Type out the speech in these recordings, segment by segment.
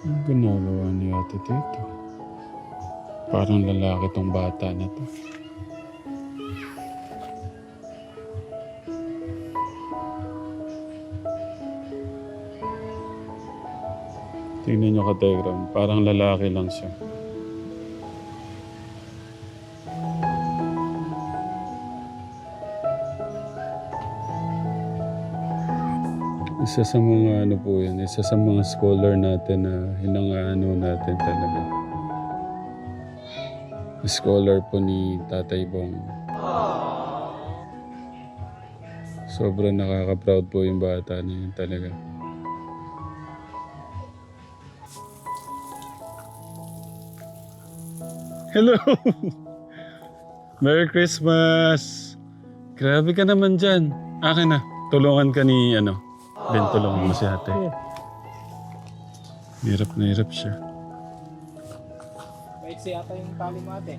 Ang ginagawa ni Ate Tito. Parang lalaki tong bata na to. Tingnan nyo ka, Telegram. Parang lalaki lang siya. Isa sa mga ano po yan, isa sa mga scholar natin na hinangaano natin talaga. Scholar po ni Tatay Bong. Sobrang nakaka-proud po yung bata na yun talaga. Hello! Merry Christmas! Grabe ka naman dyan. Akin na. Tulungan ka ni Ben, tulungan mo si ate. Hirap na hirap siya. Maiksi ata yung tali mo ate.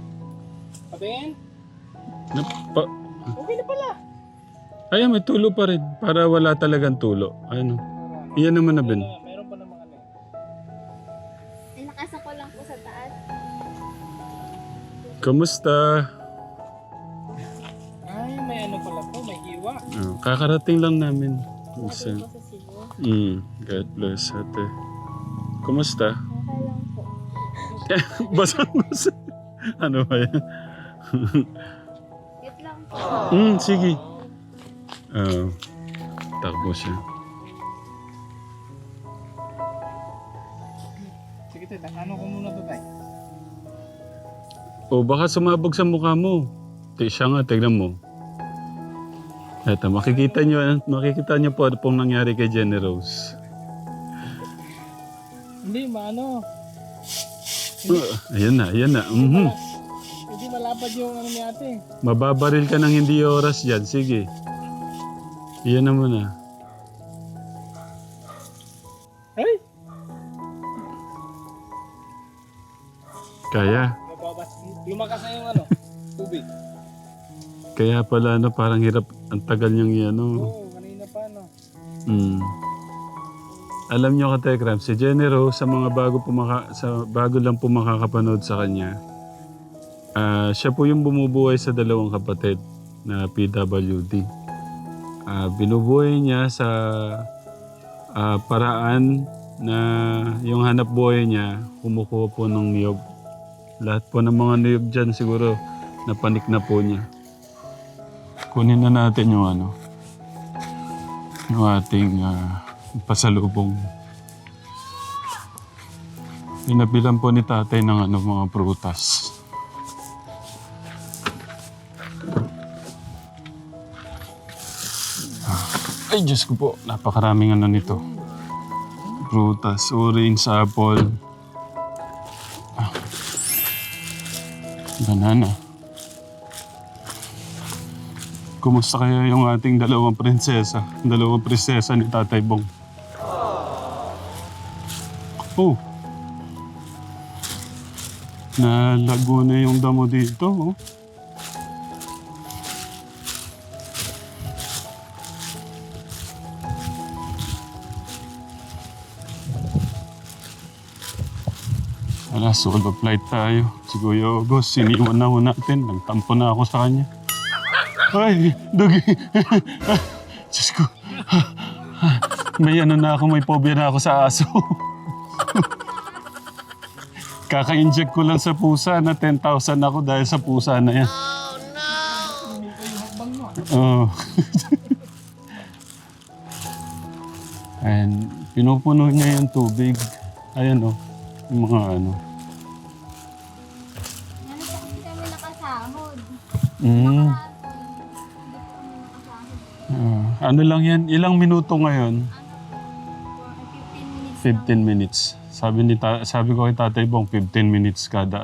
Patingin? Okay na pala. Ay, may tulo pa rin. Para wala talagang tulo. Ano? Iyan naman na, Ben. Meron pa namang ano. Nakasa ko lang po sa taas. Kamusta? Ay, may ano pala to, may hiwa. Kakarating lang namin. Isa. Sabi ko sa Cebu. God bless, ate. Kumusta? Okay lang po. Basa-basa. Ano ba yan? Wait lang po. Sige. Takbo siya. Sige tayo, ano ko muna to tayo? O baka sumabog sa mukha mo. Siya nga, tignan mo. Eto, makikita nyo po ano pong nangyari kay Jenny Rose. Hindi, maano. Ayan na. Hindi malapad yung ano ni ate. Mababaril ka ng hindi oras dyan. Sige. Iyan naman na. Ay! Kaya. Mababas. Lumakas na yung ano, tubig. Kaya pala parang hirap. Ang tagal niyang Oo, kanina pa no. Alam niyo ka, Tekram, si Jenny Rose sa mga bago lang po makakapanood sa kanya. Siya po yung bumubuhay sa dalawang kapatid na PWD. Binubuhay niya sa paraan na yung hanap buhay niya kumukuha po ng niyog. Lahat po ng mga niyog dyan siguro napanik na po niya. Kunin na natin yung yung ating pasalubong. Pinabilan po ni tatay ng mga prutas. Ay, Diyos ko po. Napakaraming nito. Prutas, orange, apple. Banana. Kumusta kaya yung ating dalawang prinsesa ni Tatay Bong? Oh. Nalago na yung damo dito, oh. Wala, solo flight tayo. Si Kuya August, siniwan na ho natin. Nagtampo na ako sa kanya. Ay, Dugi. Diyos ko. May may phobia na ako sa aso. Kaka-inject ko lang sa pusa na 10,000 ako dahil sa pusa na yan. Oh, no. And pinupuno niya yung tubig. Ayan yung mga Ano po kasi kami nakasahod. Mm. Hindi po kami nakasahod. Ano lang yan? Ilang minuto ngayon? 15 15 minutes. minutes. Sabi ko kay Tatay Bong, 15 minutes kada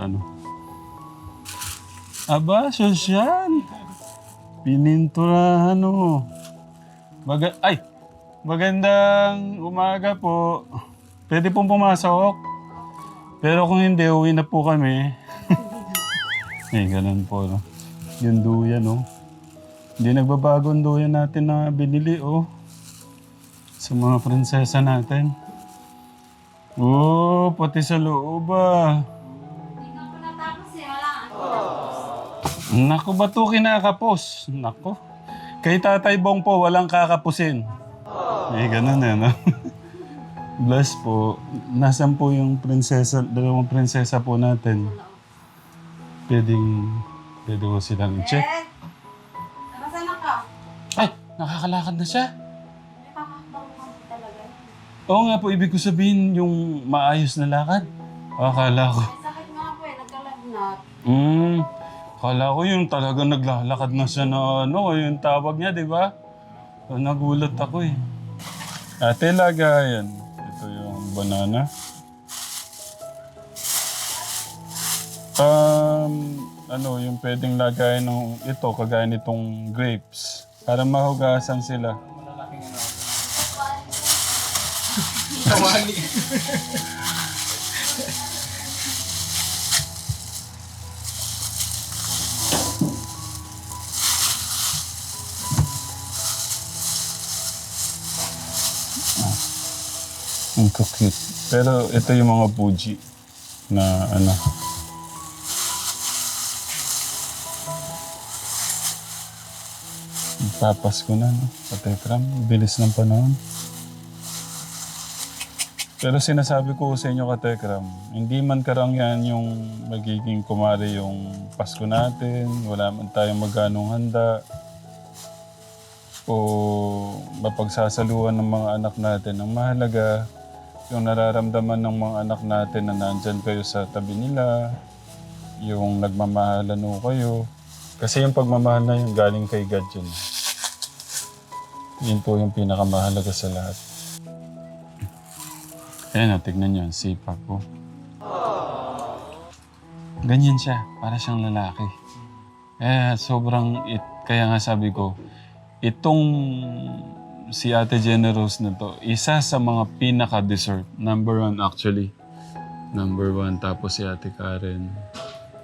Aba, sosyal. Pininturahan magandang umaga po. Pwede pong pumasok. Pero kung hindi, uwi na po kami. Ganun po, no? Yung duyan, Hindi nagbabago ang duyan natin na binili, Sa mga prinsesa natin. Oh, pati sa loob ah. Hindi ka pa natapos eh. Wala. Naku, ba't ito kinakapos? Naku. Kay Tatay Bong po, walang kakapusin. Eh, ganun eh, no? Bless po. Nasaan po yung prinsesa, dalawang prinsesa po natin? Pwede ko silang i-check. Nasaan na ka? Ay, nakakalakad na siya. Nakakakbang ka talaga. Oo nga po, ibig ko sabihin yung maayos na lakad. Akala ko. May sakit nga po eh. Nagkalagnat. Akala ko yung talagang naglalakad na siya na ano, yung tawag niya, di ba? Nagulat ako eh. Ate, lagayan. Ito yung banana. Ano, yung pwedeng lagayan ng ito, kagaya nitong grapes. Para mahugasan sila. Malalaking ano. Kawali. Ang cute. Pero ito yung mga Fuji na ano. Papasko na, no? Katekram, bilis ng panahon. Pero sinasabi ko sa inyo, Katekram, hindi man karangyan yung magiging kumari yung Pasko natin, wala man tayong magganong handa, o mapagsasaluhan ng mga anak natin. Ang mahalaga, yung nararamdaman ng mga anak natin na nandyan kayo sa tabi nila, yung nagmamahalan ho kayo. Kasi yung pagmamahal na yung galing kay God yun. Yun po yung pinakamahalaga sa lahat. Ayan o, tignan nyo, sipag po. Ganyan siya, para siyang lalaki. Kaya nga sabi ko, itong si Ate Generous na to, isa sa mga pinaka-deserve. Number 1 actually. Number 1, tapos si Ate Karen.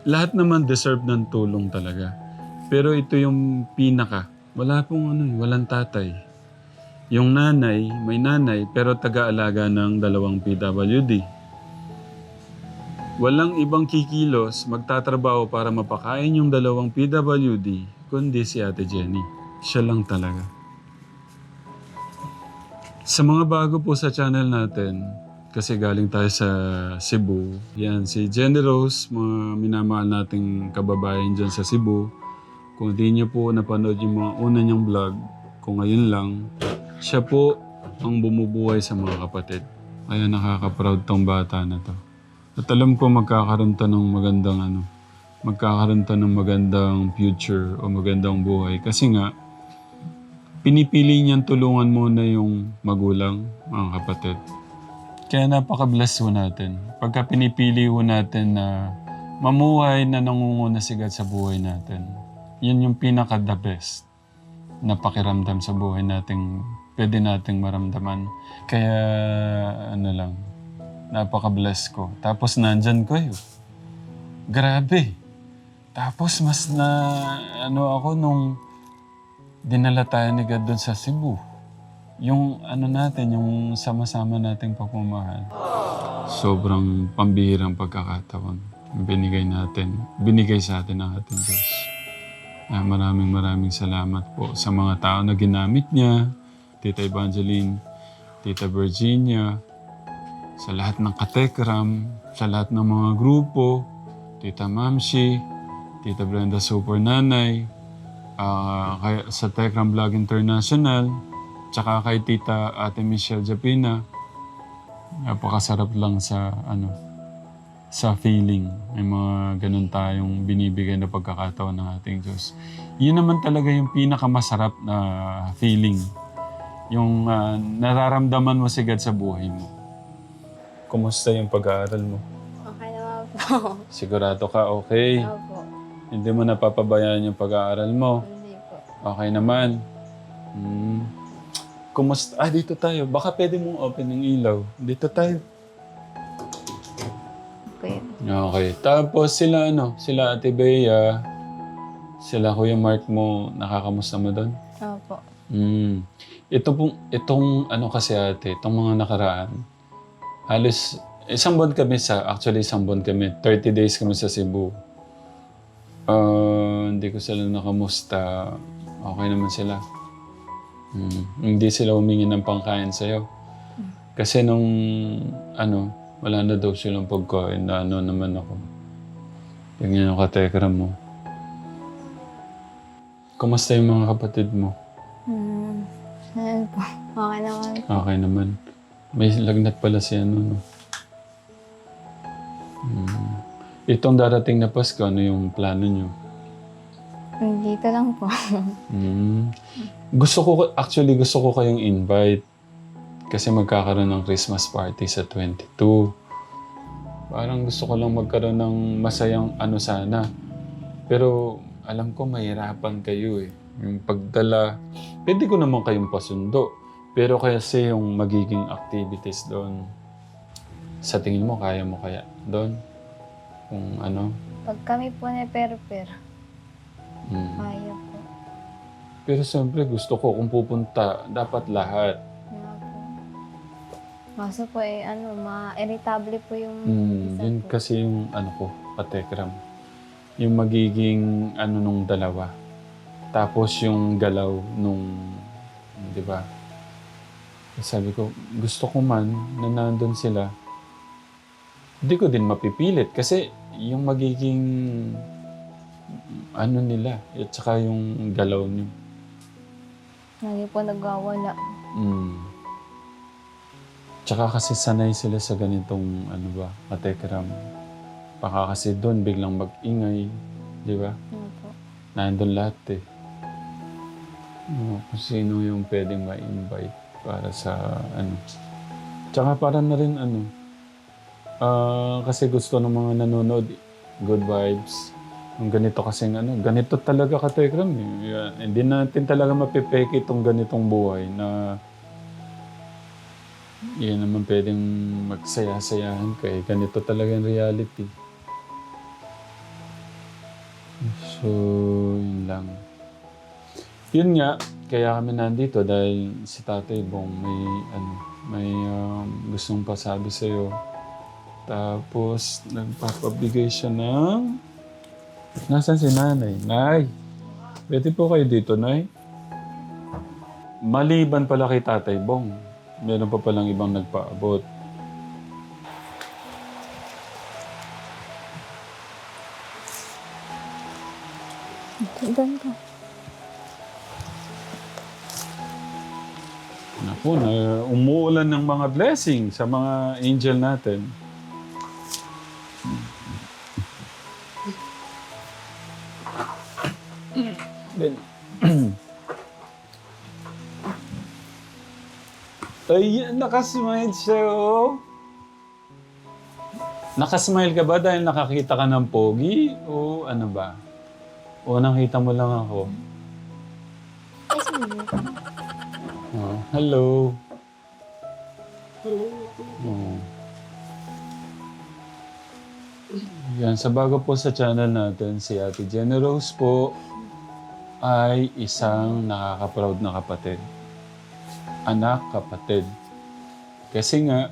Lahat naman deserve ng tulong talaga. Pero ito yung pinaka. Wala pong walang tatay. Yung nanay, may nanay, pero taga-alaga ng 2 PWD. Walang ibang kikilos, magtatrabaho para mapakain yung 2 PWD, kundi si Ate Jenny. Siya lang talaga. Sa mga bago po sa channel natin, kasi galing tayo sa Cebu, yan, si Jenny Rose, mga minamahal nating kababayan dyan sa Cebu. Kung di niyo po napanood yung mga una niyang vlog, kung ngayon lang, siya po ang bumubuhay sa mga kapatid. Kaya nakaka-proud tong bata na to. At alam ko magkakaroon to ng magandang future o magandang buhay. Kasi nga, pinipili niyang tulungan muna yung magulang, mga kapatid. Kaya napaka-bless ho natin. Pagka pinipili ho natin na mamuhay na nangunguna si God sa buhay natin, yun yung pinaka-the best na pakiramdam sa buhay nating pwede nating maramdaman. Kaya napaka-bless ko. Tapos nandyan ko grabe. Tapos mas ako nung dinala tayo ni God doon sa Cebu. Yung yung sama-sama nating pagmamahal. Sobrang pambihirang pagkakataon. Binigay sa atin ng ating Diyos. Maraming salamat po sa mga tao na ginamit niya. Tita Evangeline, Tita Virginia, sa lahat ng katekram, sa lahat ng mga grupo, Tita Mamshi, Tita Brenda Super Nanay, sa Tekram Vlog International, tsaka kay Tita Ate Michelle Japina. Napakasarap lang sa feeling. May mga ganun tayong binibigay na pagkakataon ng ating Diyos. Yun naman talaga yung pinakamasarap na feeling. Yung nararamdaman mo si God sa buhay mo. Kumusta yung pag-aaral mo? Okay naman po. Sigurado ka okay? Opo. Hindi mo napapabayaan yung pag-aaral mo? Hindi po. Okay naman? Kumusta? Dito tayo. Baka pwede mong open ng ilaw. Dito tayo. Okay. Okay. Tapos sila Ate Bea, sila Kuya Mark mo, nakakamusta mo doon? Opo. Itong kasi ate, itong mga nakaraan, Halos actually isang buwan kami. 30 days kami sa Cebu. Hindi ko sila nakamusta. Okay naman sila. Hindi sila humingi ng pangkain sa'yo. Kasi nung, wala na daw silang pagkain na naman ako. Tingnan yung katekram mo. Kumusta yung mga kapatid mo? Ayun po. Okay naman. Okay naman. May lagnat pala si no? Itong darating na Pasko, ano yung plano nyo? Dito lang po. Gusto ko kayong invite. Kasi magkakaroon ng Christmas party sa 22. Parang gusto ko lang magkaroon ng masayang sana. Pero alam ko mahirapan kayo eh. Yung pagdala, pwede ko naman kayong pasundo. Pero kasi yung magiging activities doon, sa tingin mo, kaya mo kaya doon? Kung ano? Pag kami po na per, kaya po. Pero siyempre gusto ko kung pupunta, dapat lahat. Kaya po. Kaso po ma-irritable po yung isa Yun po. kasi yung katekram. Yung magiging nung dalawa. Tapos yung galaw nung, di ba? Sabi ko, gusto ko man na nandun sila. Hindi ko din mapipilit kasi yung magiging nila, at saka yung galaw niyo. Lagi po nagwawala. Tsaka kasi sanay sila sa ganitong katekram. Baka kasi doon biglang mag-ingay, di ba? Po. Nandun lahat eh. Kung sino yung pwedeng ma-invite para sa Tsaka para na rin kasi gusto ng mga nanonood, good vibes. Yung ganito kasing ganito talaga katekram eh. Hindi natin talaga mapipeke itong ganitong buhay na yan naman pwedeng magsaya-sayahan ka eh. Ganito talaga yung reality. So, yun lang. Yun nga, kaya kami nandito dahil si Tatay Bong may gustong pasabi sa'yo. Tapos, nagpapabigay siya ng... Nasaan si Nanay? Nay! Pwede po kayo dito, Nay? Maliban pala kay Tatay Bong, meron pa palang ibang nagpaabot. Doon ka. Naku, umuulan ng mga blessing sa mga angel natin. Ay, nakasmile siya, oh. Nakasmile ka ba dahil nakakita ka ng pogi? O ano ba? O nakita mo lang ako? Oh, hello. Oh. Yan, sa bago po sa channel natin, si Ate Jenny Rose po ay isang nakaka-proud na kapatid. Anak, kapatid. Kasi nga,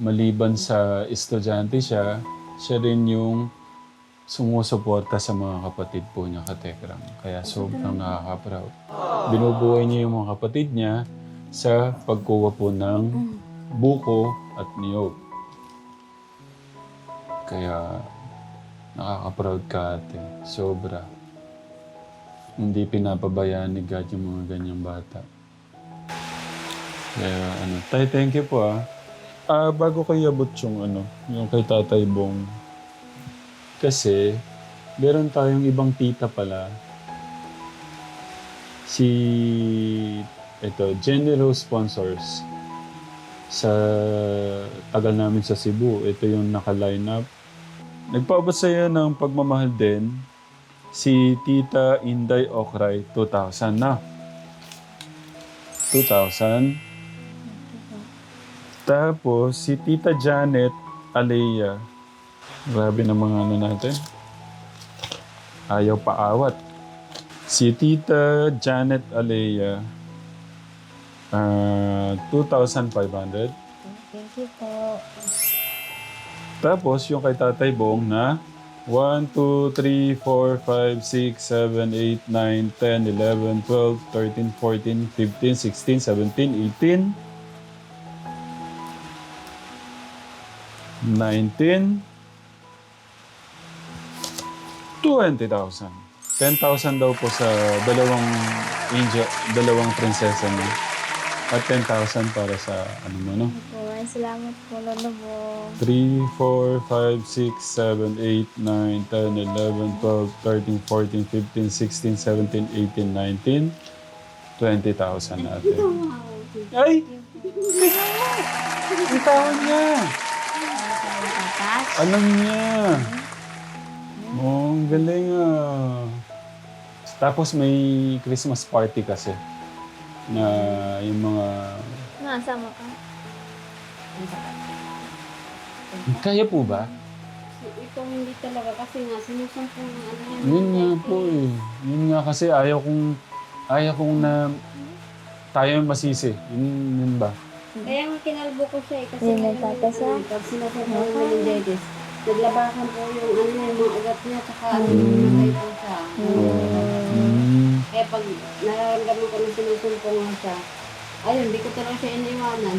maliban sa estudyante siya, siya rin yung sumusuporta sa mga kapatid po niya, katekram. Kaya sobrang nakaka-proud. Binubuhay niya yung mga kapatid niya sa pagkuha po ng buko at niyog. Kaya nakaka-proud ka, ate. Sobra. Hindi pinapabayaan ni God yung mga ganyang bata. Kaya Tay, thank you po bago kayo abot yung kay Tatay Bong. Kasi, meron tayong ibang tita pala. Jenny Rose Sponsors. Sa tagal namin sa Cebu, ito yung naka-line up. Nagpaabot sa'yo ng pagmamahal din, si Tita Inday Okray, 2,000 na. 2,000. Tapos, si Tita Janet Alea. Grabe na mga natin. Ayaw paawat. Si Tita Janet Alea, 2,500. Thank Thank you po. Tapos, yung kay Tatay Bong na 1, 2, 3, 4, 5, 6, 7, 8, 9, 10, 11, 12, 13, 14, 15, 16, 17, 18, 19, 20,000. 10,000 daw po sa dalawang prinsesa niya. At 10,000 para sa ano mo, no? Po, ay, salamat po, Lolo Bong. 3, 4, 5, 6, 7, 8, 9, 10, 11, 12, 13, 14, 15, 16, 17, 18, 19, 20,000 natin. Ay! Ang tawag niya! Tatas. Alam niya! Oh, ang galing ah. Tapos may Christmas party kasi na yung mga... Nasama ka? Kaya po ba? Ito hindi talaga kasi nga sinusumpong ng ano yan. Yun nga po eh. Yun nga kasi ayaw kong na tayo yung masisi. Yun ba? Kaya nga kinalbo ko siya eh. Kasi Hindi nagtatasa. pag sinasabi ng meningitis, naglabakan po yung ano yung mga ugat niya tsaka ano namatay po siya. Kaya pag nararamdaman ko na sinusumpong nga siya, ayun, hindi ko talaga siya iniwanan.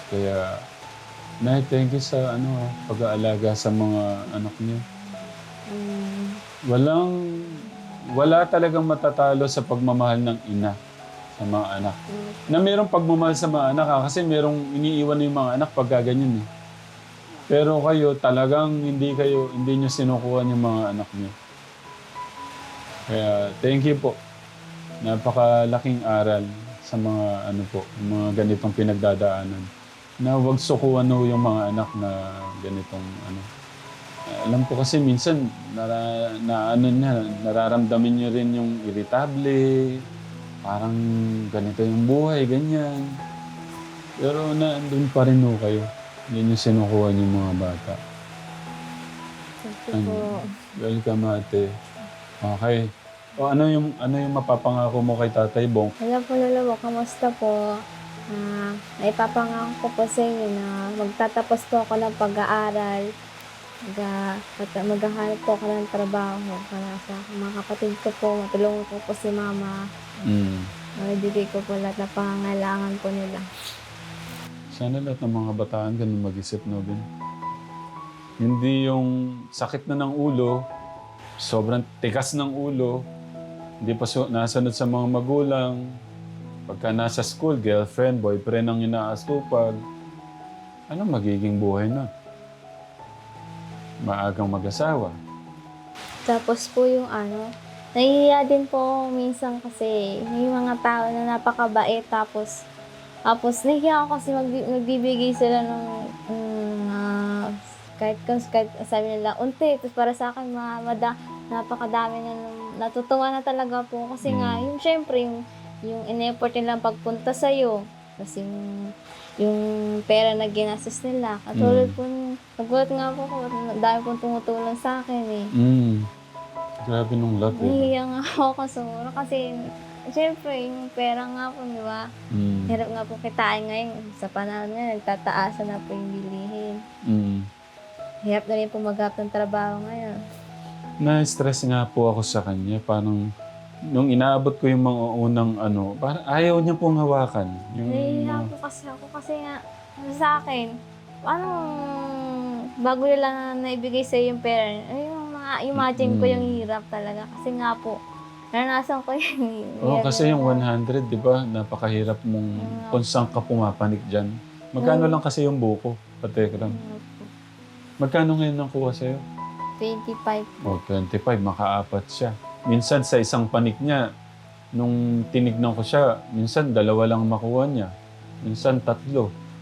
Kaya, Nay, thank you sa pag-aalaga sa mga anak niyo. Wala talagang matatalo sa pagmamahal ng ina sa mga anak. Na mayroong pagmamahal sa mga anak kasi mayroong iniiwan yung mga anak pag gaganyan eh. Pero kayo talagang hindi niyo sinukuhan yung mga anak niyo. Kaya thank you po. Napakalaking aral sa mga mga ganitong pinagdadaanan. Na huwag sukuan yung mga anak na ganitong alam ko kasi minsan nararamdamin niyo rin yung irritable, parang ganito yung buhay, ganyan. Pero andun pa rin kayo. Hindi niyo sinukuhan yung mga bata. Thank you po. Welcome, ate. Okay. O ano yung mapapangako mo kay Tatay Bong? Hello po, Lolo Bong. Kamusta po? Naipapangako ko po sa inyo na magtatapos po ako ng pag-aaral. Maghahanap po ako ng trabaho para sa mga kapatid ko po. Matulungan ko po si Mama. Ibigay ko po lahat na pangangailangan po nila. Sana lahat ng mga bataan ganun mag-isip, no, Ben? Hindi yung sakit na ng ulo, sobrang tikas ng ulo, hindi pa nasunod sa mga magulang. Pagka nasa school, girlfriend, boyfriend ang inaastupag. Ano magiging buhay nun? Maagang mag-asawa. Tapos po yung nahihiya din po minsan kasi may mga tao na napakabait tapos nahihiya ako kasi magbibigay sila ng kahit sabi nila unti, tapos para sa akin napakadami na natutuwa na talaga po kasi nga yung syempre yung in-effort nilang pagpunta sa'yo kasi yung pera na ginastos nila. Katulad po, nagulat nga po ako, dami pong tumutulong sa akin eh. Grabe nung love eh. Nahihiya nga ako kasura kasi siyempre yung pera nga po, di ba? Hirap nga po kitain ngayon. Sa panahon nga, nagtataasan na po yung bilihin. Hirap na rin po maghanap ng trabaho ngayon. Na-stress nga po ako sa kanya. Parang nung inaabot ko yung mga unang parang ayaw niya pong hawakan. Nahihiya po kasi ako kasi nga sa akin, bago nila naibigay sa'yo yung pera, yung mga imagine ko yung hirap talaga. Kasi nga po, naranasan ko yun. Kasi yung 100, di ba? Napakahirap mong kung saan ka pumapanik dyan. Magkano lang kasi yung buko, Patekram? Magkano ngayon ang kuha sa'yo? 25. 25, makaapat siya. Minsan sa isang panik niya, nung tinignan ko siya, minsan 2 lang makuha niya. Minsan 3.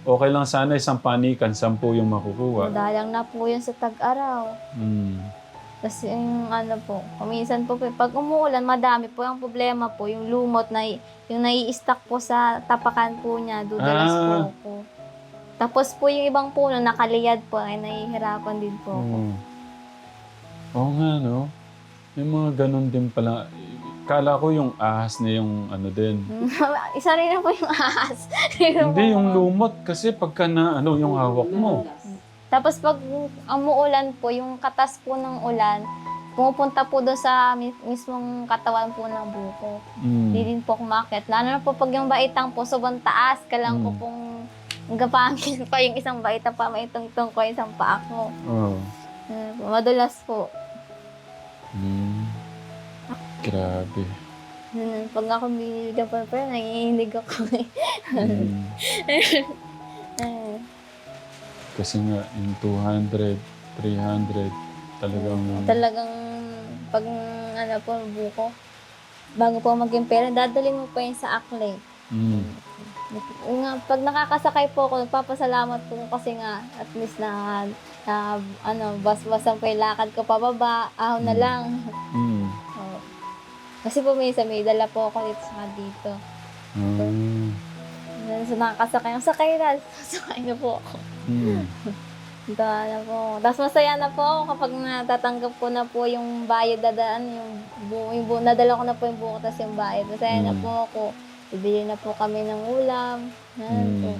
Okay lang sana isang panikan, 10 yung makukuha. Madalang na po yun sa tag-araw. Kasi yung kuminsan po, pag umuulan, madami po ang problema po, yung lumot na, yung nai-stack po sa tapakan po niya, dudalas po. Tapos po yung ibang puno, nakaliyad po, ay nahihirapan din po ako. Oo nga, no? May mga ganun din pala. Kala ko yung ahas na yung ano din. Isa rin na po yung ahas. Hindi, yung lumot. Kasi pagka na ano yung hawak mo. Tapos pag umuulan po, yung katas po ng ulan, pumupunta po doon sa mismong katawan po ng buko. Hindi din po kumakit. Lalo na po pag yung baitang po, sobrang taas, kailangan ko pong gapangin pa yung isang baita pa, may tungtong ko yung isang paa ko. Oh. Madulas po. Grabe. Pag ako binibigyan pa pero nangihinig ako eh. Kasi nga, yung 200, 300, Talagang pag ano po, buko, bago po maging pera, dadalhin mo pa yun sa akle. Pag nakakasakay po ako, nagpapasalamat po kasi nga at least na bas-basan po yung lakad ko pababa, ahon na lang. Oo. Kasi po minsan may dala po ako dito sa dito. So nakakasakay, sakay na po ako. Na po. Tapos masaya na po ako kapag natatanggap ko na po yung bayad dadaan, nadala ko na po yung buko tas yung bayad. Masaya na po ako. Bibili na po kami ng ulam. Po.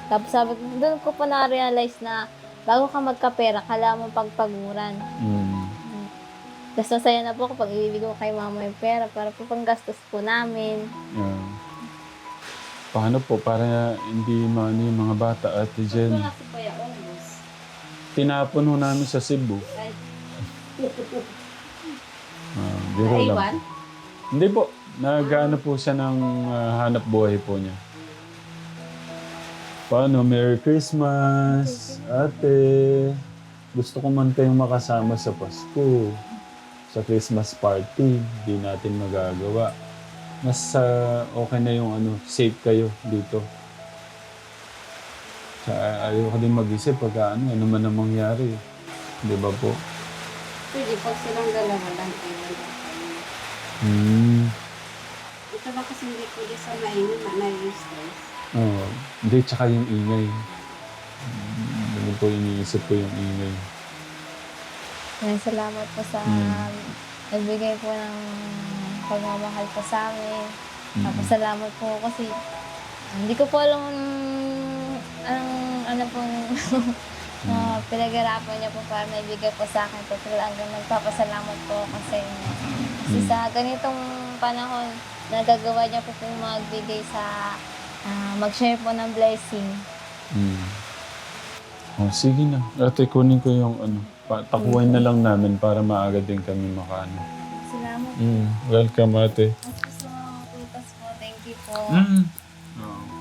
Tapos sabi ko, doon ko po na-realize na bago ka magkapera, kailangan mo pagpaguran. Tapos masaya na po kapag ibibigay ko kay mama yung pera para po panggastos po namin. Paano po para hindi maano yung mga bata, Ate Jen? Ito kasi po yung ubos. Tinapon ho namin sa Cebu. Biro lang Naiwan? po. Hindi po. Nag-ano po siya ng hanap buhay po niya. Paano? Merry Christmas, Ate. Gusto ko man kayong makasama sa Pasko. Sa Christmas party. Hindi natin magagawa. Mas okay na yung safe kayo dito. Ayoko din mag-isip pag ano man ang mangyari. Di ba po? Pwede, pag silang dalawa lang, iwan lang kayo. Ito ba kasi hindi pwede sa mainit na nai-stress? Hindi, tsaka yung ingay. Hindi po iniisip ko yung ingay. Salamat po sa nagbigay po ng pagmamahal po sa amin. Tapos salamat po kasi hindi ko po alam ano po pinag-arapan niya po para maibigay po sa akin. So talagang nagpapasalamat po kasi sa ganitong panahon nagagawa niya po pong magbigay sa mag-share po ng blessing. Sige na. Ate, kunin ko yung takuin na lang namin para maaga din kami makaano. Salamat. Welcome, Ate. Gusto mo putas po. Thank you po.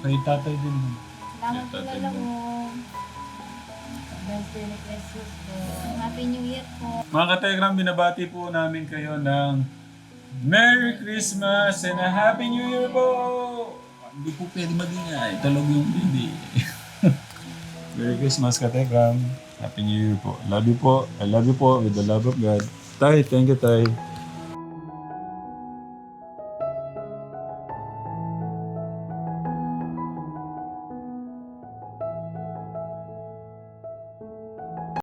Kay tatay din. Salamat po lalo mo. Merry Christmas po. Happy New Year po. Mga kategram, binabati po namin kayo ng Merry Christmas and a Happy New Year po! Hindi po pwede magingay. Talog yung baby. Merry Christmas, kategram. Happy New Year po. Love you po. I love you po with the love of God. Tay, thank you, Tay.